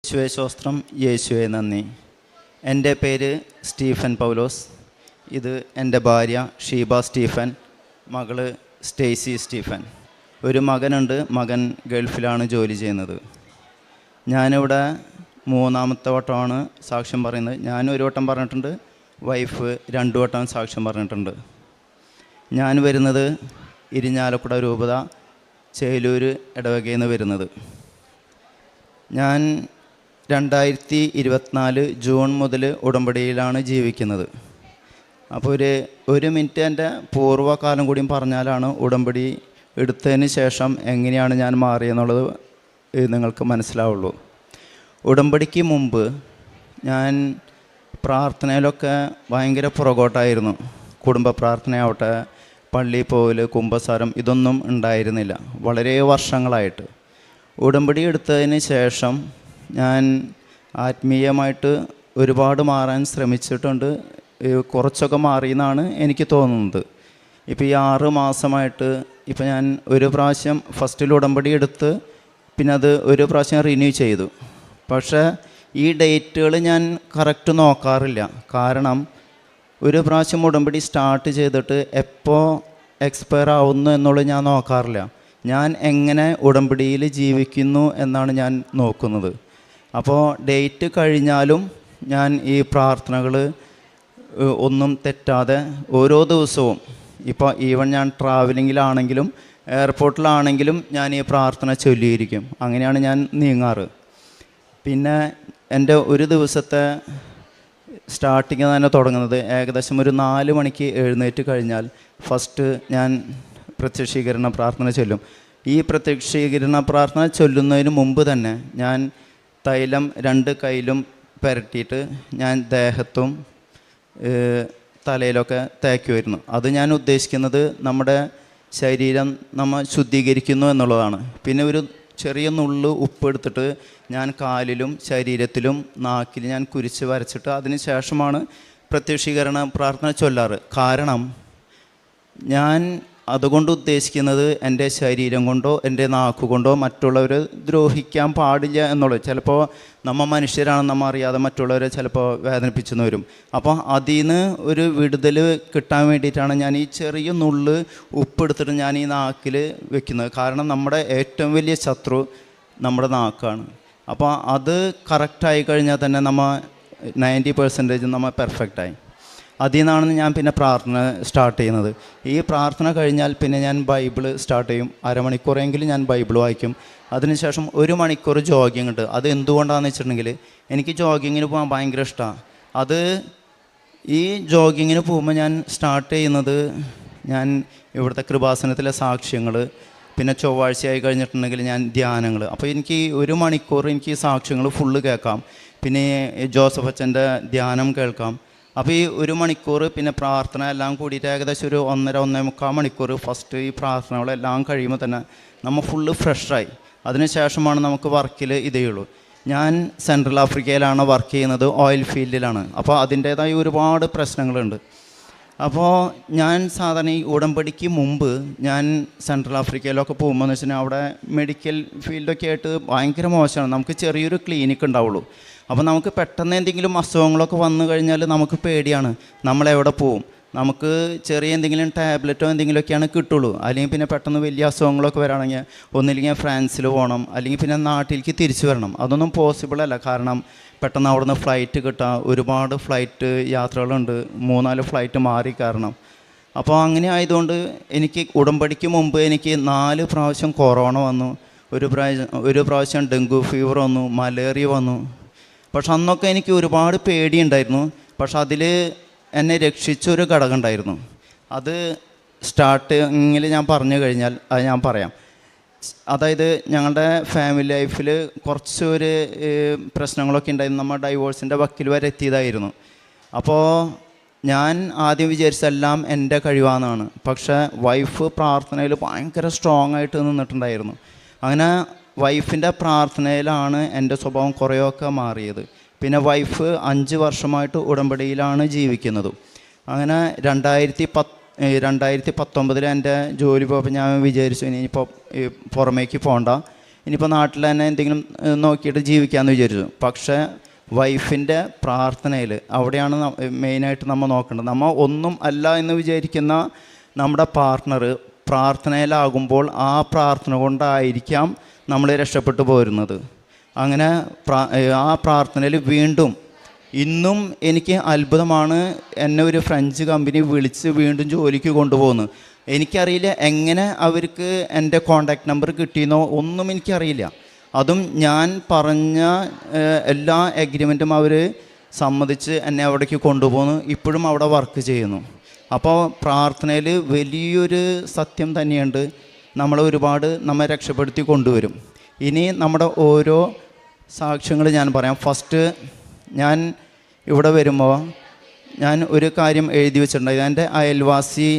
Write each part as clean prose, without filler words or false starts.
യേശുവേ സ്വസ്ത്രം, യേശുവേ നന്ദി. എൻ്റെ പേര് സ്റ്റീഫൻ പൗലോസ്. ഇത് എൻ്റെ ഭാര്യ ഷീബ സ്റ്റീഫൻ, മകള് സ്റ്റേസി സ്റ്റീഫൻ. ഒരു മകനുണ്ട്. മകൻ ഗൾഫിലാണ് ജോലി ചെയ്യുന്നത്. ഞാനിവിടെ മൂന്നാമത്തെ വട്ടമാണ് സാക്ഷ്യം പറയുന്നത്. ഞാൻ ഒരു വട്ടം പറഞ്ഞിട്ടുണ്ട്, വൈഫ് 2 വട്ടം സാക്ഷ്യം പറഞ്ഞിട്ടുണ്ട്. ഞാൻ വരുന്നത് ഇരിഞ്ഞാലക്കുട രൂപത ചേലൂർ ഇടവകയിൽ നിന്ന് വരുന്നത്. ഞാൻ 2024 ജൂൺ മുതൽ ഉടമ്പടിയിലാണ് ജീവിക്കുന്നത്. അപ്പോൾ ഒരു മിനിറ്റ് എൻ്റെ പൂർവ്വകാലം കൂടിയും പറഞ്ഞാലാണ് ഉടമ്പടി എടുത്തതിന് ശേഷം എങ്ങനെയാണ് ഞാൻ മാറിയെന്നുള്ളത് നിങ്ങൾക്ക് മനസ്സിലാവുള്ളൂ. ഉടമ്പടിക്ക് മുമ്പ് ഞാൻ പ്രാർത്ഥനയിലൊക്കെ ഭയങ്കര പുറകോട്ടായിരുന്നു. കുടുംബ പ്രാർത്ഥനയാവട്ടെ, പള്ളിയിൽ പോകൽ, കുമ്പസാരം, ഇതൊന്നും ഉണ്ടായിരുന്നില്ല വളരെ വർഷങ്ങളായിട്ട്. ഉടമ്പടി എടുത്തതിന് ശേഷം ഞാൻ ആത്മീയമായിട്ട് ഒരുപാട് മാറാൻ ശ്രമിച്ചിട്ടുണ്ട്. കുറച്ചൊക്കെ മാറിയെന്നാണ് എനിക്ക് തോന്നുന്നത്. ഇപ്പോൾ ഈ 6 മാസമായിട്ട് ഇപ്പോൾ ഞാൻ ഒരു പ്രാവശ്യം ഫസ്റ്റിൽ ഉടമ്പടി എടുത്ത് പിന്നെ അത് ഒരു പ്രാവശ്യം റിന്യൂ ചെയ്തു. പക്ഷേ ഈ ഡേറ്റുകൾ ഞാൻ കറക്റ്റ് നോക്കാറില്ല. കാരണം ഒരു പ്രാവശ്യം ഉടമ്പടി സ്റ്റാർട്ട് ചെയ്തിട്ട് എപ്പോൾ എക്സ്പയർ ആവുന്നു എന്നുള്ളത് ഞാൻ നോക്കാറില്ല. ഞാൻ എങ്ങനെ ഉടമ്പടിയിൽ ജീവിക്കുന്നു എന്നാണ് ഞാൻ നോക്കുന്നത്. അപ്പോൾ ഡേറ്റ് കഴിഞ്ഞാലും ഞാൻ ഈ പ്രാർത്ഥനകൾ ഒന്നും തെറ്റാതെ ഓരോ ദിവസവും, ഇപ്പോൾ ഈവൻ ഞാൻ ട്രാവലിങ്ങിലാണെങ്കിലും എയർപോർട്ടിലാണെങ്കിലും ഞാൻ ഈ പ്രാർത്ഥന ചൊല്ലിയിരിക്കും. അങ്ങനെയാണ് ഞാൻ നീങ്ങാറ്. പിന്നെ എൻ്റെ ഒരു ദിവസത്തെ സ്റ്റാർട്ടിങ് തന്നെ തുടങ്ങുന്നത് ഏകദേശം ഒരു 4 മണിക്ക് എഴുന്നേറ്റ് കഴിഞ്ഞാൽ ഫസ്റ്റ് ഞാൻ പ്രത്യക്ഷീകരണ പ്രാർത്ഥന ചൊല്ലും. ഈ പ്രത്യക്ഷീകരണ പ്രാർത്ഥന ചൊല്ലുന്നതിന് മുമ്പ് തന്നെ ഞാൻ തൈലം 2 കൈയിലും പുരട്ടിയിട്ട് ഞാൻ ദേഹത്തും തലയിലൊക്കെ തേക്കുമായിരുന്നു. അത് ഞാൻ ഉദ്ദേശിക്കുന്നത് നമ്മുടെ ശരീരം നമ്മൾ ശുദ്ധീകരിക്കുന്നു എന്നുള്ളതാണ്. പിന്നെ ഒരു ചെറിയ നുള്ളു ഉപ്പ് എടുത്തിട്ട് ഞാൻ കാലിലും ശരീരത്തിലും നാക്കിലും ഞാൻ കുരിച്ച് വരച്ചിട്ട് അതിന് ശേഷമാണ് പ്രത്യക്ഷീകരണ പ്രാർത്ഥന ചൊല്ലാറ്. കാരണം ഞാൻ അതുകൊണ്ട് ഉദ്ദേശിക്കുന്നത് എൻ്റെ ശരീരം കൊണ്ടോ എൻ്റെ നാക്കുകൊണ്ടോ മറ്റുള്ളവരെ ദ്രോഹിക്കാൻ പാടില്ല എന്നുള്ളത്. ചിലപ്പോൾ നമ്മൾ മനുഷ്യരാണ്, നമ്മൾ അറിയാതെ മറ്റുള്ളവരെ ചിലപ്പോൾ വേദനിപ്പിച്ചെന്ന് വരും. അപ്പോൾ അതിൽ നിന്ന് ഒരു വിടുതൽ കിട്ടാൻ വേണ്ടിയിട്ടാണ് ഞാൻ ഈ ചെറിയ നുള്ള് ഉപ്പെടുത്തിട്ട് ഞാൻ ഈ നാക്കിൽ വെക്കുന്നത്. കാരണം നമ്മുടെ ഏറ്റവും വലിയ ശത്രു നമ്മുടെ നാക്കാണ്. അപ്പോൾ അത് കറക്റ്റായി കഴിഞ്ഞാൽ തന്നെ നമ്മൾ 90% നമ്മൾ പെർഫെക്റ്റായി. അതിൽ നിന്നാണ് ഞാൻ പിന്നെ പ്രാർത്ഥന സ്റ്റാർട്ട് ചെയ്യുന്നത്. ഈ പ്രാർത്ഥന കഴിഞ്ഞാൽ പിന്നെ ഞാൻ ബൈബിൾ സ്റ്റാർട്ട് ചെയ്യും. അരമണിക്കൂറെങ്കിലും ഞാൻ ബൈബിൾ വായിക്കും. അതിനുശേഷം 1 മണിക്കൂർ ജോഗിങ് ഉണ്ട്. അത് എന്തുകൊണ്ടാണെന്ന് വെച്ചിട്ടുണ്ടെങ്കിൽ എനിക്ക് ജോഗിങ്ങിന് പോകാൻ ഭയങ്കര ഇഷ്ടമാണ്. അത് ഈ ജോഗിങ്ങിന് പോകുമ്പോൾ ഞാൻ സ്റ്റാർട്ട് ചെയ്യുന്നത് ഞാൻ ഇവിടുത്തെ കൃപാസനത്തിലെ സാക്ഷ്യങ്ങൾ, പിന്നെ ചൊവ്വാഴ്ചയായി കഴിഞ്ഞിട്ടുണ്ടെങ്കിൽ ഞാൻ ധ്യാനങ്ങൾ. അപ്പോൾ എനിക്ക് 1 മണിക്കൂർ എനിക്ക് സാക്ഷ്യങ്ങൾ ഫുള്ള് കേൾക്കാം. പിന്നെ ജോസഫ് അച്ഛൻ്റെ ധ്യാനം കേൾക്കാം. അപ്പോൾ ഈ 1 മണിക്കൂർ പിന്നെ പ്രാർത്ഥന എല്ലാം കൂടിയിട്ട് ഏകദേശം ഒരു 1.5-1.25 മണിക്കൂർ ഫസ്റ്റ് ഈ പ്രാർത്ഥനകളെല്ലാം കഴിയുമ്പോൾ തന്നെ നമ്മൾ ഫുള്ള് ഫ്രഷായി. അതിനുശേഷമാണ് നമുക്ക് വർക്കിൽ ഇതേയുള്ളൂ. ഞാൻ സെൻട്രൽ ആഫ്രിക്കയിലാണ് വർക്ക് ചെയ്യുന്നത്, ഓയിൽ ഫീൽഡിലാണ്. അപ്പോൾ അതിൻ്റേതായ ഒരുപാട് പ്രശ്നങ്ങളുണ്ട്. അപ്പോൾ ഞാൻ സാധാരണ ഈ ഉടമ്പടിക്ക് മുമ്പ് ഞാൻ സെൻട്രൽ ആഫ്രിക്കയിലൊക്കെ പോകുമ്പോൾ എന്ന് വെച്ചാൽ അവിടെ മെഡിക്കൽ ഫീൽഡൊക്കെ ആയിട്ട് ഭയങ്കര മോശമാണ്. നമുക്ക് ചെറിയൊരു ക്ലിനിക്ക് ഉണ്ടാവുള്ളൂ. അപ്പോൾ നമുക്ക് പെട്ടെന്ന് എന്തെങ്കിലും അസുഖങ്ങളൊക്കെ വന്നു കഴിഞ്ഞാൽ നമുക്ക് പേടിയാണ്. നമ്മളെവിടെ പോവും? നമുക്ക് ചെറിയ എന്തെങ്കിലും ടാബ്ലറ്റോ എന്തെങ്കിലുമൊക്കെയാണ് കിട്ടുള്ളൂ. അല്ലെങ്കിൽ പിന്നെ പെട്ടെന്ന് വലിയ അസുഖങ്ങളൊക്കെ വരാണെങ്കിൽ ഒന്നില്ലെങ്കിൽ ഫ്രാൻസിൽ പോകണം, അല്ലെങ്കിൽ പിന്നെ നാട്ടിലേക്ക് തിരിച്ചു വരണം. അതൊന്നും പോസിബിൾ അല്ല. കാരണം പെട്ടെന്ന് അവിടുന്ന് ഫ്ലൈറ്റ് കിട്ടാം. ഒരുപാട് ഫ്ലൈറ്റ് യാത്രകളുണ്ട്, 3-4 ഫ്ലൈറ്റ് മാറി കാരണം. അപ്പോൾ അങ്ങനെ ആയതുകൊണ്ട് എനിക്ക് ഉടമ്പടിക്ക് മുമ്പ് എനിക്ക് 4 പ്രാവശ്യം കൊറോണ വന്നു, ഒരു പ്രാവശ്യം ഡെങ്കു ഫീവർ വന്നു, മലേറിയ വന്നു. പക്ഷെ അന്നൊക്കെ എനിക്ക് ഒരുപാട് പേടിയുണ്ടായിരുന്നു. പക്ഷെ അതിൽ എന്നെ രക്ഷിച്ചൊരു ഘടകം ഉണ്ടായിരുന്നു. അത് സ്റ്റാർട്ടിങ്ങിൽ ഞാൻ പറഞ്ഞു കഴിഞ്ഞാൽ അത് ഞാൻ പറയാം. അതായത് ഞങ്ങളുടെ ഫാമിലി ലൈഫിൽ കുറച്ചൊരു പ്രശ്നങ്ങളൊക്കെ ഉണ്ടായിരുന്നു. നമ്മൾ ഡൈവോഴ്സിൻ്റെ വക്കിൽ വരെ എത്തിയതായിരുന്നു. അപ്പോൾ ഞാൻ ആദ്യം വിചാരിച്ചെല്ലാം എൻ്റെ കഴിവാണെന്നാണ്. പക്ഷേ വൈഫ് പ്രാർത്ഥനയിൽ ഭയങ്കര സ്ട്രോങ് ആയിട്ട് നിന്നിട്ടുണ്ടായിരുന്നു. അങ്ങനെ വൈഫിൻ്റെ പ്രാർത്ഥനയിലാണ് എൻ്റെ സ്വഭാവം കുറേയൊക്കെ മാറിയത്. പിന്നെ വൈഫ് 5 വർഷമായിട്ട് ഉടമ്പടിയിലാണ് ജീവിക്കുന്നത്. അങ്ങനെ 2019 എൻ്റെ ജോലി പോയപ്പോൾ ഞാൻ വിചാരിച്ചു ഇനിയിപ്പോൾ പുറമേക്ക് പോകണ്ട, ഇനിയിപ്പോൾ നാട്ടിൽ തന്നെ എന്തെങ്കിലും നോക്കിയിട്ട് ജീവിക്കാമെന്ന് വിചാരിച്ചു. പക്ഷേ വൈഫിൻ്റെ പ്രാർത്ഥനയിൽ അവിടെയാണ് മെയിനായിട്ട് നമ്മൾ നോക്കേണ്ടത്. നമ്മൾ ഒന്നും അല്ല എന്ന് വിചാരിക്കുന്ന നമ്മുടെ പാർട്ട്ണർ പ്രാർത്ഥനയിലാകുമ്പോൾ ആ പ്രാർത്ഥന കൊണ്ടായിരിക്കാം നമ്മൾ രക്ഷപ്പെട്ടു പോരുന്നത്. അങ്ങനെ ആ പ്രാർത്ഥനയിൽ വീണ്ടും ഇന്നും എനിക്ക് അത്ഭുതമാണ്. എന്നെ ഒരു ഫ്രഞ്ച് കമ്പനി വിളിച്ച് വീണ്ടും ജോലിക്ക് കൊണ്ടുപോകുന്നു. എനിക്കറിയില്ല എങ്ങനെ അവർക്ക് എൻ്റെ കോണ്ടാക്ട് നമ്പർ കിട്ടിയെന്നോ ഒന്നും എനിക്കറിയില്ല. അതും ഞാൻ പറഞ്ഞ എല്ലാ എഗ്രിമെൻറ്റും അവർ സമ്മതിച്ച് എന്നെ അവിടേക്ക് കൊണ്ടുപോകുന്നു. ഇപ്പോഴും അവിടെ വർക്ക് ചെയ്യുന്നു. അപ്പോൾ പ്രാർത്ഥനയിൽ വലിയൊരു സത്യം തന്നെയുണ്ട്. നമ്മളെ ഒരുപാട് നമ്മെ രക്ഷപ്പെടുത്തി കൊണ്ടുവരും. ഇനി നമ്മുടെ ഓരോ സാക്ഷ്യങ്ങൾ ഞാൻ പറയാം. ഫസ്റ്റ് ഞാൻ ഇവിടെ വരുമ്പോൾ ഞാൻ ഒരു കാര്യം എഴുതി വെച്ചിട്ടുണ്ട്. എൻ്റെ അയൽവാസി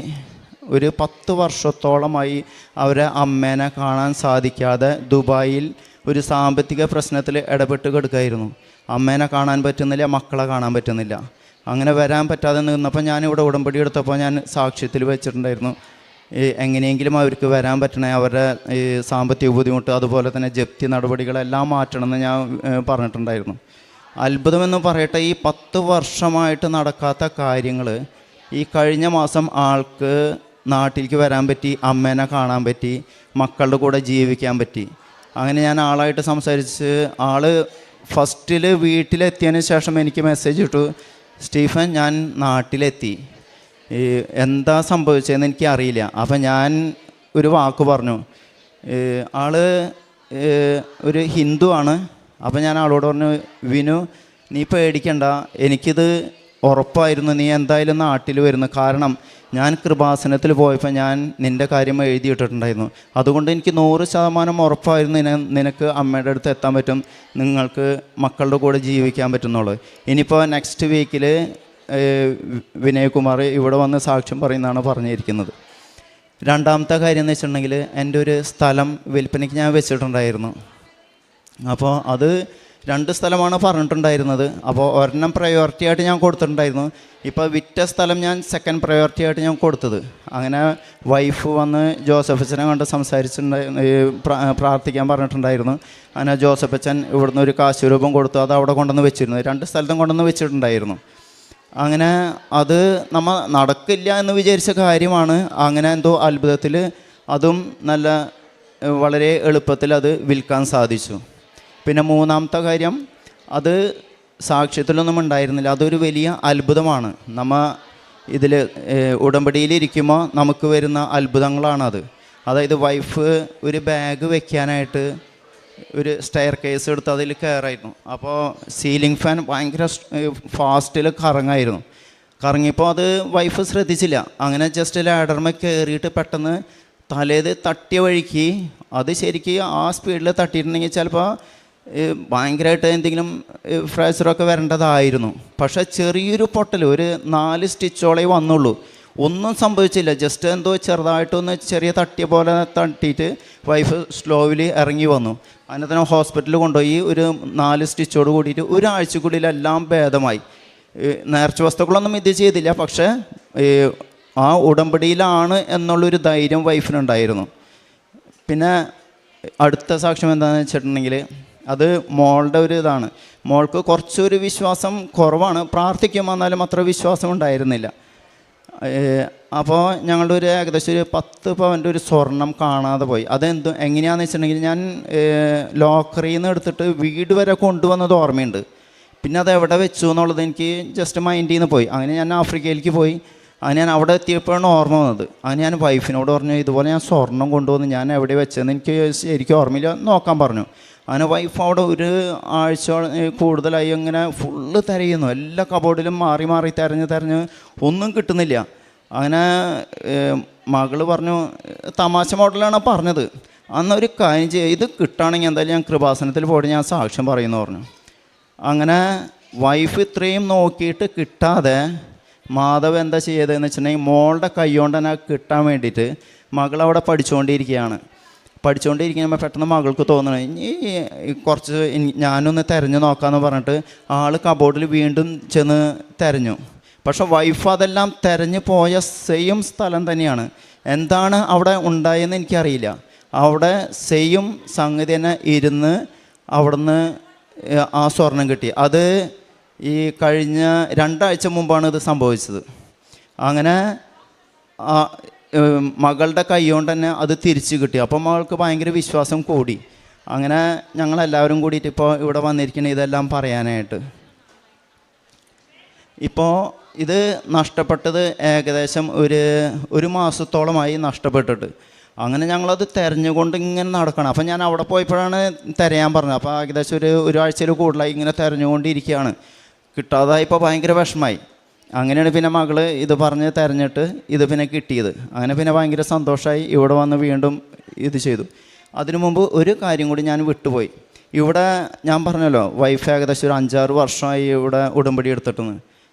ഒരു 10 വർഷത്തോളമായി അവരെ അമ്മേനെ കാണാൻ സാധിക്കാതെ ദുബായിൽ ഒരു സാമ്പത്തിക പ്രശ്നത്തിൽ ഇടപെട്ട് കിടക്കുകയായിരുന്നു. അമ്മേനെ കാണാൻ പറ്റുന്നില്ല, മക്കളെ കാണാൻ പറ്റുന്നില്ല. അങ്ങനെ വരാൻ പറ്റാതെ നിന്നപ്പോൾ ഞാനിവിടെ ഉടമ്പടി എടുത്തപ്പോൾ ഞാൻ സാക്ഷ്യത്തിൽ വെച്ചിട്ടുണ്ടായിരുന്നു, എങ്ങനെയെങ്കിലും അവർക്ക് വരാൻ പറ്റണേ, അവരുടെ സാമ്പത്തിക ബുദ്ധിമുട്ട് അതുപോലെ തന്നെ ജപ്തി നടപടികളെല്ലാം മാറ്റണമെന്ന് ഞാൻ പറഞ്ഞിട്ടുണ്ടായിരുന്നു. അത്ഭുതമെന്ന് പറയട്ടെ, ഈ 10 വർഷമായിട്ട് നടക്കാത്ത കാര്യങ്ങൾ ഈ കഴിഞ്ഞ മാസം ആൾക്ക് നാട്ടിലേക്ക് വരാൻ പറ്റി, അമ്മേനെ കാണാൻ പറ്റി, മക്കളുടെ കൂടെ ജീവിക്കാൻ പറ്റി. അങ്ങനെ ഞാൻ ആളായിട്ട് സംസാരിച്ച് ആൾ ഫസ്റ്റിൽ വീട്ടിലെത്തിയതിന് ശേഷം എനിക്ക് മെസ്സേജ് ഇട്ടു, സ്റ്റീഫൻ ഞാൻ നാട്ടിലെത്തി, എന്താ സംഭവിച്ചതെന്ന് എനിക്ക് അറിയില്ല. അപ്പം ഞാൻ ഒരു വാക്ക് പറഞ്ഞു. ആൾ ഒരു ഹിന്ദു ആണ്. അപ്പം ഞാൻ ആളോട് പറഞ്ഞു, വിനു നീ പേടിക്കണ്ട, എനിക്കിത് ഉറപ്പായിരുന്നു നീ എന്തായാലും നാട്ടിൽ വരുന്നു. കാരണം ഞാൻ കൃപാസനത്തിൽ പോയപ്പോൾ ഞാൻ നിൻ്റെ കാര്യം എഴുതിയിട്ടിട്ടുണ്ടായിരുന്നു. അതുകൊണ്ട് എനിക്ക് 100% ഉറപ്പായിരുന്നു നിനക്ക് അമ്മയുടെ അടുത്ത് എത്താൻ പറ്റും, നിങ്ങൾക്ക് മക്കളുടെ കൂടെ ജീവിക്കാൻ പറ്റുന്നുള്ളൂ. ഇനിയിപ്പോൾ നെക്സ്റ്റ് വീക്കിൽ വിനയകുമാർ ഇവിടെ വന്ന് സാക്ഷ്യം പറയുന്നതാണ് പറഞ്ഞിരിക്കുന്നത്. രണ്ടാമത്തെ കാര്യം എന്ന് വെച്ചിട്ടുണ്ടെങ്കിൽ എൻ്റെ ഒരു സ്ഥലം വിൽപ്പനയ്ക്ക് ഞാൻ വെച്ചിട്ടുണ്ടായിരുന്നു. അപ്പോൾ അത് 2 സ്ഥലമാണ് പറഞ്ഞിട്ടുണ്ടായിരുന്നത്. അപ്പോൾ ഒരെണ്ണം പ്രയോറിറ്റി ആയിട്ട് ഞാൻ കൊടുത്തിട്ടുണ്ടായിരുന്നു. ഇപ്പോൾ വിറ്റ സ്ഥലം ഞാൻ സെക്കൻഡ് പ്രയോറിറ്റി ആയിട്ട് ഞാൻ കൊടുത്തത്. അങ്ങനെ വൈഫ് വന്ന് ജോസഫച്ചനെ കണ്ട് പ്രാർത്ഥിക്കാൻ പറഞ്ഞിട്ടുണ്ടായിരുന്നു. അങ്ങനെ ജോസഫച്ചൻ ഇവിടുന്ന് ഒരു കാശ് രൂപം കൊടുത്തു, അത് അവിടെ കൊണ്ടുവന്ന് വെച്ചിരുന്നു. 2 സ്ഥലത്തും കൊണ്ടുവന്ന് വെച്ചിട്ടുണ്ടായിരുന്നു. അങ്ങനെ അത് നമ്മൾ നടക്കില്ല എന്ന് വിചാരിച്ച കാര്യമാണ്. അങ്ങനെ എന്തോ അത്ഭുതത്തിൽ അതും വളരെ എളുപ്പത്തിൽ അത് വിൽക്കാൻ സാധിച്ചു. പിന്നെ മൂന്നാമത്തെ കാര്യം, അത് സാക്ഷ്യത്തിലൊന്നും ഉണ്ടായിരുന്നില്ല, അതൊരു വലിയ അത്ഭുതമാണ്. നമ്മൾ ഇതിൽ ഉടമ്പടിയിലിരിക്കുമ്പോൾ നമുക്ക് വരുന്ന അത്ഭുതങ്ങളാണത്. അതായത് വൈഫ് ഒരു ബാഗ് വെക്കാനായിട്ട് ഒരു സ്റ്റെയർ കേസ് എടുത്ത് അതിൽ കയറായിരുന്നു. അപ്പോൾ സീലിംഗ് ഫാൻ ഭയങ്കര ഫാസ്റ്റിൽ കറങ്ങിയപ്പോൾ അത് വൈഫ് ശ്രദ്ധിച്ചില്ല. അങ്ങനെ ജസ്റ്റ് ലാഡർമ കയറിയിട്ട് പെട്ടെന്ന് തലേത് തട്ടിയ വഴിക്ക് അത് ശരിക്കും ആ സ്പീഡിൽ തട്ടിയിട്ടുണ്ടെങ്കിൽ ചിലപ്പോൾ ഭയങ്കരമായിട്ട് എന്തെങ്കിലും ഫ്രാക്ചറൊക്കെ വരേണ്ടതായിരുന്നു. പക്ഷേ ചെറിയൊരു പൊട്ടൽ, ഒരു 4 സ്റ്റിച്ചോളേ വന്നുള്ളൂ, ഒന്നും സംഭവിച്ചില്ല. ജസ്റ്റ് എന്തോ ചെറുതായിട്ടൊന്ന് ചെറിയ തട്ടിയ പോലെ തട്ടിയിട്ട് വൈഫ് സ്ലോവിലി ഇറങ്ങി വന്നു. അതിനെ തന്നെ ഹോസ്പിറ്റലിൽ കൊണ്ടുപോയി ഒരു 4 സ്റ്റിച്ചോട് കൂടിയിട്ട് ഒരാഴ്ചക്കുള്ളിലെല്ലാം ഭേദമായി. നേർച്ച വസ്തുക്കളൊന്നും ഇത് ചെയ്തില്ല, പക്ഷേ ആ ഉടമ്പടിയിലാണ് എന്നുള്ളൊരു ധൈര്യം വൈഫിനുണ്ടായിരുന്നു. പിന്നെ അടുത്ത സാക്ഷ്യം എന്താണെന്ന് വെച്ചിട്ടുണ്ടെങ്കിൽ, അത് മോളുടെ ഒരു ഇതാണ്. മോൾക്ക് കുറച്ചൊരു വിശ്വാസം കുറവാണ്, പ്രാർത്ഥിക്കുമ്പോൾ എന്നാലും അത്ര വിശ്വാസം ഉണ്ടായിരുന്നില്ല. അപ്പോൾ ഞങ്ങളുടെ ഒരു ഏകദേശം ഒരു 10 പവൻ്റെ ഒരു സ്വർണം കാണാതെ പോയി. എങ്ങനെയാണെന്ന് വെച്ചിട്ടുണ്ടെങ്കിൽ, ഞാൻ ലോക്കറിൽ നിന്ന് എടുത്തിട്ട് വീട് വരെ കൊണ്ടുവന്നത് ഓർമ്മയുണ്ട്. പിന്നെ അത് എവിടെ വെച്ചു എന്നുള്ളത് എനിക്ക് ജസ്റ്റ് മൈൻഡിൽ നിന്ന് പോയി. അങ്ങനെ ഞാൻ ആഫ്രിക്കയിലേക്ക് പോയി. അങ്ങനെ ഞാൻ അവിടെ എത്തിയപ്പോഴാണ് ഓർമ്മ വന്നത്. അങ്ങനെ ഞാൻ വൈഫിനോട് പറഞ്ഞു, ഇതുപോലെ ഞാൻ സ്വർണം കൊണ്ടുവന്ന് ഞാൻ എവിടെ വെച്ചതെന്ന് എനിക്ക് ഓർമ്മയില്ല, നോക്കാൻ പറഞ്ഞു. അങ്ങനെ വൈഫ് അവിടെ ഒരു ആഴ്ച കൂടുതലായി അങ്ങനെ ഫുള്ള് തിരയുന്നു. എല്ലാ കബോർഡിലും മാറി മാറി തിരഞ്ഞ് ഒന്നും കിട്ടുന്നില്ല. അങ്ങനെ മകൾ പറഞ്ഞു, തമാശ മോഡലാണ് പറഞ്ഞത്, അന്നൊരു കാര്യം ചെയ്യുക, ഇത് കിട്ടുകയാണെങ്കിൽ എന്തായാലും ഞാൻ കൃപാസനത്തിൽ പോയിട്ട് ഞാൻ സാക്ഷ്യം പറയുമെന്ന് പറഞ്ഞു. അങ്ങനെ വൈഫ് ഇത്രയും നോക്കിയിട്ട് കിട്ടാതെ മാധവ് എന്താ ചെയ്തതെന്ന് വെച്ചിട്ടുണ്ടെങ്കിൽ, മോളുടെ കൈ കൊണ്ട് തന്നെ കിട്ടാൻ വേണ്ടിയിട്ട് മകളവിടെ പഠിച്ചുകൊണ്ടിരിക്കുമ്പോൾ പെട്ടെന്ന് മകൾക്ക് തോന്നണം, ഈ കുറച്ച് ഞാനൊന്ന് തിരഞ്ഞു നോക്കാമെന്ന് പറഞ്ഞിട്ട് ആൾ കബോർഡിൽ വീണ്ടും ചെന്ന് തിരഞ്ഞു. പക്ഷെ വൈഫ് അതെല്ലാം തിരഞ്ഞു പോയ സെയിം സ്ഥലം തന്നെയാണ്. എന്താണ് അവിടെ ഉണ്ടായെന്ന് എനിക്കറിയില്ല. അവിടെ സെയിം സംഗതി തന്നെ ഇരുന്ന് അവിടുന്ന് ആ സ്വർണം കിട്ടി. അത് ഈ കഴിഞ്ഞ 2 ആഴ്ച മുമ്പാണ് ഇത് സംഭവിച്ചത്. അങ്ങനെ മകളുടെ കൈ കൊണ്ട് തന്നെ അത് തിരിച്ച് കിട്ടി. അപ്പം മകൾക്ക് ഭയങ്കര വിശ്വാസം കൂടി. അങ്ങനെ ഞങ്ങളെല്ലാവരും കൂടിയിട്ട് ഇപ്പോൾ ഇവിടെ വന്നിരിക്കുന്നത് ഇതെല്ലാം പറയാനായിട്ട്. ഇപ്പോൾ ഇത് നഷ്ടപ്പെട്ടത് ഏകദേശം ഒരു മാസത്തോളമായി നഷ്ടപ്പെട്ടിട്ട്. അങ്ങനെ ഞങ്ങളത് തിരഞ്ഞുകൊണ്ട് ഇങ്ങനെ നടക്കണം. അപ്പം ഞാൻ അവിടെ പോയപ്പോഴാണ് തിരയാൻ പറഞ്ഞത്. അപ്പോൾ ഏകദേശം ഒരാഴ്ചയിൽ കൂടുതലായി ഇങ്ങനെ തിരഞ്ഞുകൊണ്ടിരിക്കുകയാണ്. കിട്ടാതായപ്പോൾ ഭയങ്കര വിഷമമായി. അങ്ങനെയാണ് പിന്നെ മകൾ ഇത് പറഞ്ഞ് തിരഞ്ഞിട്ട് ഇത് പിന്നെ കിട്ടിയത്. അങ്ങനെ പിന്നെ ഭയങ്കര സന്തോഷമായി ഇവിടെ വന്ന് വീണ്ടും ഇത് ചെയ്തു. അതിനു മുമ്പ് ഒരു കാര്യം കൂടി ഞാൻ വിട്ടുപോയി. ഇവിടെ ഞാൻ പറഞ്ഞല്ലോ, വൈഫ് ഏകദേശം ഒരു 5-6 വർഷമായി ഇവിടെ ഉടമ്പടി എടുത്തിട്ടെന്ന്.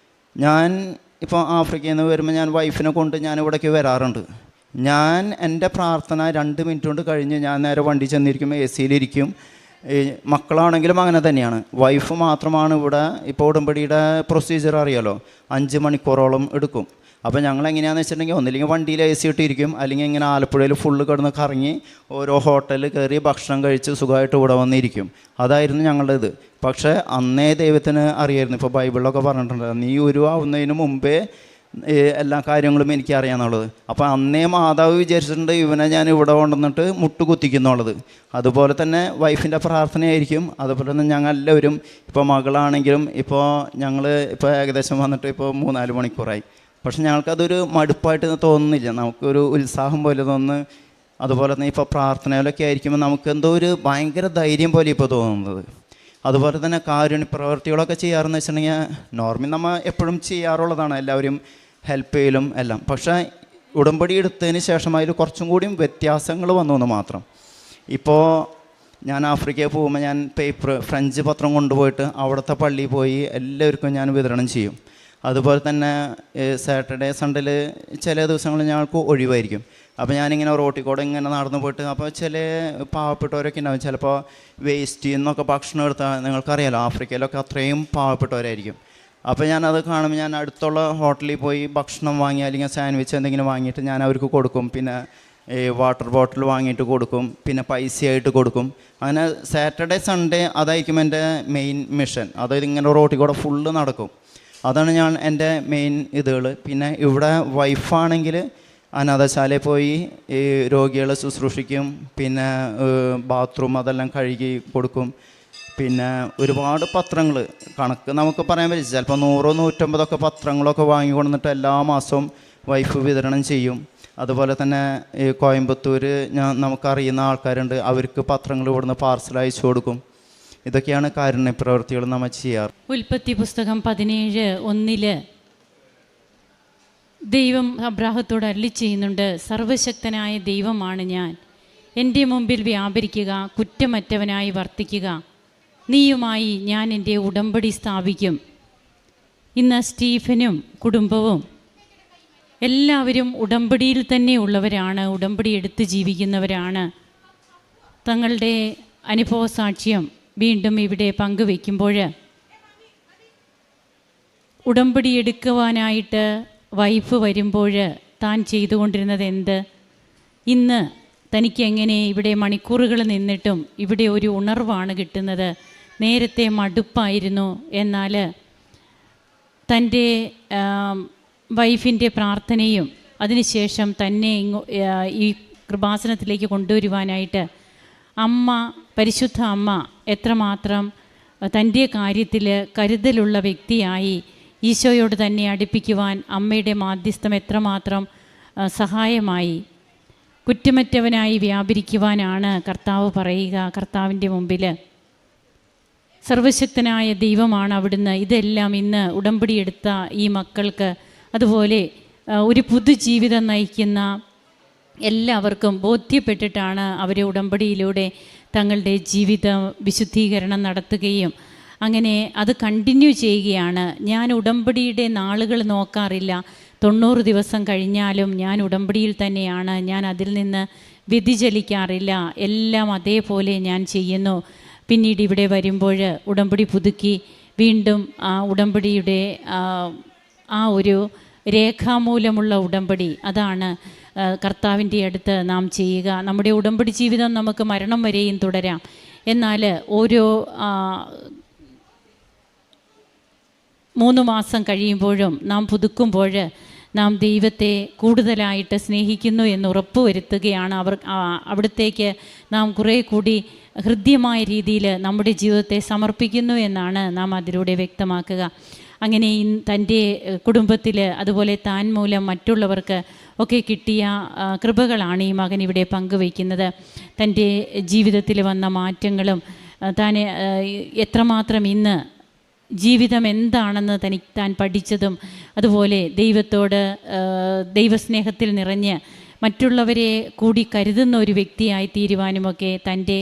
ഞാൻ ഇപ്പോൾ ആഫ്രിക്കയിൽ നിന്ന് വരുമ്പോൾ ഞാൻ വൈഫിനെ കൊണ്ട് ഞാൻ ഇവിടേക്ക് വരാറുണ്ട്. ഞാൻ എൻ്റെ പ്രാർത്ഥന 2 മിനിറ്റ് കൊണ്ട് കഴിഞ്ഞ് ഞാൻ നേരെ വണ്ടി ചെന്നിരിക്കുമ്പോൾ എ സിയിലിരിക്കും. മക്കളാണെങ്കിലും അങ്ങനെ തന്നെയാണ്. വൈഫ് മാത്രമാണ് ഇവിടെ. ഇപ്പോൾ ഉടമ്പടിയുടെ പ്രൊസീജിയർ അറിയാലോ, 5 മണിക്കൂറോളം എടുക്കും. അപ്പോൾ ഞങ്ങൾ എങ്ങനെയാണെന്ന് വെച്ചിട്ടുണ്ടെങ്കിൽ ഒന്നില്ലെങ്കിൽ വണ്ടിയിൽ എ സി ഇട്ടിരിക്കും, അല്ലെങ്കിൽ ഇങ്ങനെ ആലപ്പുഴയിൽ ഫുള്ള് കിടന്ന് കറങ്ങി ഓരോ ഹോട്ടലിൽ കയറി ഭക്ഷണം കഴിച്ച് സുഖമായിട്ട് ഇവിടെ വന്നിരിക്കും. അതായിരുന്നു ഞങ്ങളുടെ ഇത്. പക്ഷേ അന്നേ ദൈവത്തിന് അറിയായിരുന്നു. ഇപ്പോൾ ബൈബിളിലൊക്കെ പറഞ്ഞിട്ടുണ്ട്, നീ ഉരുവാവുന്നതിന് മുമ്പേ എല്ലാ കാര്യങ്ങളും എനിക്ക് അറിയാമെന്നുള്ളത്. അപ്പോൾ അന്നേ മാതാവ് വിചാരിച്ചിട്ടുണ്ട് ഇവനെ ഞാൻ ഇവിടെ കൊണ്ടുവന്നിട്ട് മുട്ടുകുത്തിക്കുന്നുള്ളത്. അതുപോലെ തന്നെ വൈഫിൻ്റെ പ്രാർത്ഥനയായിരിക്കും. അതുപോലെ തന്നെ ഞങ്ങളെല്ലാവരും ഇപ്പോൾ മകളാണെങ്കിലും ഇപ്പോൾ ഞങ്ങൾ ഇപ്പോൾ ഏകദേശം വന്നിട്ട് ഇപ്പോൾ 3-4 മണിക്കൂറായി. പക്ഷെ ഞങ്ങൾക്കതൊരു മടുപ്പായിട്ട് തോന്നുന്നില്ല. നമുക്കൊരു ഉത്സാഹം പോലെ തോന്നുന്നു. അതുപോലെ തന്നെ ഇപ്പോൾ പ്രാർത്ഥനയിലൊക്കെ ആയിരിക്കുമ്പോൾ നമുക്ക് എന്തോ ഒരു ഭയങ്കര ധൈര്യം പോലെ ഇപ്പോൾ തോന്നുന്നത്. അതുപോലെ തന്നെ കാരുണ്യ പ്രവൃത്തികളൊക്കെ ചെയ്യാറെന്ന് വെച്ചിട്ടുണ്ടെങ്കിൽ നോർമലി നമ്മൾ എപ്പോഴും ചെയ്യാറുള്ളതാണ്, എല്ലാവരും ഹെൽപ്പ് ചെയ്യലും എല്ലാം. പക്ഷേ ഉടമ്പടി എടുത്തതിന് ശേഷം അതിൽ കുറച്ചും കൂടിയും വ്യത്യാസങ്ങൾ വന്നു എന്ന് മാത്രം. ഇപ്പോൾ ഞാൻ ആഫ്രിക്കയിൽ പോകുമ്പോൾ ഞാൻ ഫ്രഞ്ച് പത്രം കൊണ്ടുപോയിട്ട് അവിടുത്തെ പള്ളിയിൽ പോയി എല്ലാവർക്കും ഞാൻ വിതരണം ചെയ്യും. അതുപോലെ തന്നെ സാറ്റർഡേ സൺഡേയിൽ ചില ദിവസങ്ങളിൽ ഞങ്ങൾക്ക് ഒഴിവായിരിക്കും. അപ്പോൾ ഞാനിങ്ങനെ റോട്ടിൽ കൂടെ ഇങ്ങനെ നടന്നു പോയിട്ട് അപ്പോൾ ചില പാവപ്പെട്ടവരൊക്കെ ഉണ്ടാവും. ചിലപ്പോൾ വേസ്റ്റ് എന്നൊക്കെ ഭക്ഷണം എടുത്താൽ നിങ്ങൾക്കറിയാലോ, ആഫ്രിക്കയിലൊക്കെ അത്രയും പാവപ്പെട്ടവരായിരിക്കും. അപ്പോൾ ഞാനത് കാണുമ്പോൾ ഞാൻ അടുത്തുള്ള ഹോട്ടലിൽ പോയി ഭക്ഷണം വാങ്ങി അല്ലെങ്കിൽ സാൻഡ്വിച്ച് എന്തെങ്കിലും വാങ്ങിയിട്ട് ഞാൻ അവർക്ക് കൊടുക്കും. പിന്നെ വാട്ടർ ബോട്ടിൽ വാങ്ങിയിട്ട് കൊടുക്കും, പിന്നെ പൈസയായിട്ട് കൊടുക്കും. അങ്ങനെ സാറ്റർഡേ സൺഡേ അതായിരിക്കും എൻ്റെ മെയിൻ മിഷൻ. അതായത് ഇങ്ങനെ റോട്ടിൽ കൂടെ ഫുള്ള് നടക്കും. അതാണ് എൻ്റെ മെയിൻ ഇതുകൾ. പിന്നെ ഇവിടെ വൈഫാണെങ്കിൽ അനാഥശാലയിൽ പോയി ഈ രോഗികളെ ശുശ്രൂഷിക്കും. പിന്നെ ബാത്റൂം അതെല്ലാം കഴുകി കൊടുക്കും. പിന്നെ ഒരുപാട് പത്രങ്ങൾ കണക്ക് നമുക്ക് പറയാൻ പറ്റില്ല, ചിലപ്പോൾ 100-150 പത്രങ്ങളൊക്കെ വാങ്ങിക്കൊണ്ടിട്ട് എല്ലാ മാസവും വൈഫ് വിതരണം ചെയ്യും. അതുപോലെ തന്നെ ഈ കോയമ്പത്തൂർ നമുക്കറിയുന്ന ആൾക്കാരുണ്ട്, അവർക്ക് പത്രങ്ങൾ ഇവിടുന്ന് പാർസൽ അയച്ചു കൊടുക്കും. ഇതൊക്കെയാണ് കാരുണ്യ പ്രവൃത്തികൾ നമ്മൾ ചെയ്യാറ്. ഉൽപ്പത്തി പുസ്തകം 17:1 ദൈവം അബ്രാഹത്തോട് അരുളി ചെയ്യുന്നുണ്ട്, സർവശക്തനായ ദൈവമാണ് ഞാൻ, എൻ്റെ മുമ്പിൽ വ്യാപരിക്കുക, കുറ്റമറ്റവനായി വർത്തിക്കുക, നീയുമായി ഞാൻ എൻ്റെ ഉടമ്പടി സ്ഥാപിക്കും. ഇന്ന് സ്റ്റീഫനും കുടുംബവും എല്ലാവരും ഉടമ്പടിയിൽ തന്നെ ഉള്ളവരാണ്, ഉടമ്പടി എടുത്ത് ജീവിക്കുന്നവരാണ്. തങ്ങളുടെ അനുഭവ സാക്ഷ്യം വീണ്ടും ഇവിടെ പങ്കുവെക്കുമ്പോൾ ഉടമ്പടി എടുക്കുവാനായിട്ട് വൈഫ് വരുമ്പോൾ താൻ ചെയ്തുകൊണ്ടിരുന്നത് എന്ത്, ഇന്ന് തനിക്ക് എങ്ങനെ ഇവിടെ മണിക്കൂറുകൾ നിന്നിട്ടും ഇവിടെ ഒരു ഉണർവാണ് കിട്ടുന്നത്. നേരത്തെ മടുപ്പായിരുന്നു, എന്നാൽ തൻ്റെ വൈഫിൻ്റെ പ്രാർത്ഥനയും അതിനുശേഷം തന്നെ ഈ കൃപാസനത്തിലേക്ക് കൊണ്ടുവരുവാനായിട്ട് പരിശുദ്ധ അമ്മ എത്രമാത്രം തൻ്റെ കാര്യത്തിൽ കരുതലുള്ള വ്യക്തിയായി ഈശോയോട് തന്നെ അടുപ്പിക്കുവാൻ അമ്മയുടെ മാധ്യസ്ഥം എത്രമാത്രം സഹായമായി. കുറ്റമറ്റവനായി വ്യാപരിക്കുവാനാണ് കർത്താവ് പറയുക. കർത്താവിൻ്റെ മുമ്പിൽ സർവശക്തനായ ദൈവമാണ് അവിടുന്ന്. ഇതെല്ലാം ഇന്ന് ഉടമ്പടിയെടുത്ത ഈ മക്കൾക്ക്, അതുപോലെ ഒരു പുതുജീവിതം നയിക്കുന്ന എല്ലാവർക്കും ബോധ്യപ്പെട്ടിട്ടാണ് അവർ ഉടമ്പടിയിലൂടെ തങ്ങളുടെ ജീവിത വിശുദ്ധീകരണം നടത്തുകയും അങ്ങനെ അത് കണ്ടിന്യൂ ചെയ്യുകയാണ്. ഞാൻ ഉടമ്പടിയുടെ നാളുകൾ നോക്കാറില്ല, 90 ദിവസം കഴിഞ്ഞാലും ഞാൻ ഉടമ്പടിയിൽ തന്നെയാണ്, ഞാൻ അതിൽ നിന്ന് വ്യതിചലിക്കാറില്ല, എല്ലാം അതേപോലെ ഞാൻ ചെയ്യുന്നു. പിന്നീട് ഇവിടെ വരുമ്പോൾ ഉടമ്പടി പുതുക്കി വീണ്ടും ആ ഉടമ്പടിയുടെ ആ ഒരു രേഖാമൂലമുള്ള ഉടമ്പടി, അതാണ് കർത്താവിൻ്റെ അടുത്ത് നാം ചെയ്യുക. നമ്മുടെ ഉടമ്പടി ജീവിതം നമുക്ക് മരണം വരെയും തുടരാം. എന്നാൽ ഓരോ 3 മാസം കഴിയുമ്പോഴും നാം പുതുക്കുമ്പോൾ നാം ദൈവത്തെ കൂടുതലായിട്ട് സ്നേഹിക്കുന്നു എന്ന് ഉറപ്പ് വരുത്തുകയാണ്. അവിടത്തേക്ക് നാം കുറേ കൂടി ഹൃദ്യമായ രീതിയിൽ നമ്മുടെ ജീവിതത്തെ സമർപ്പിക്കുന്നു എന്നാണ് നാം അതിലൂടെ വ്യക്തമാക്കുക. അങ്ങനെ തൻ്റെ കുടുംബത്തിൽ അതുപോലെ താൻ മൂലം മറ്റുള്ളവർക്ക് ഒക്കെ കിട്ടിയ കൃപകളാണ് ഈ മകൻ ഇവിടെ പങ്കുവയ്ക്കുന്നത്. തൻ്റെ ജീവിതത്തിൽ വന്ന മാറ്റങ്ങളും താൻ എത്രമാത്രം ഇന്ന് ജീവിതം എന്താണെന്ന് താൻ പഠിച്ചതും, അതുപോലെ ദൈവത്തോട് ദൈവസ്നേഹത്തിൽ നിറഞ്ഞ് മറ്റുള്ളവരെ കൂടി കരുതുന്ന ഒരു വ്യക്തിയായി തീരുവാനുമൊക്കെ തൻ്റെ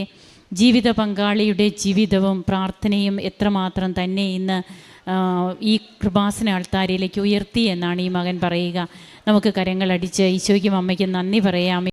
ജീവിത പങ്കാളിയുടെ ജീവിതവും പ്രാർത്ഥനയും എത്രമാത്രം തന്നെ ഇന്ന് ഈ കൃപാസന ആൾത്താരയിലേക്ക് ഉയർത്തി എന്നാണ് ഈ മകൻ പറയുക. നമുക്ക് കരങ്ങളടിച്ച് ഈശോയ്ക്കും അമ്മയ്ക്കും നന്ദി പറയാം.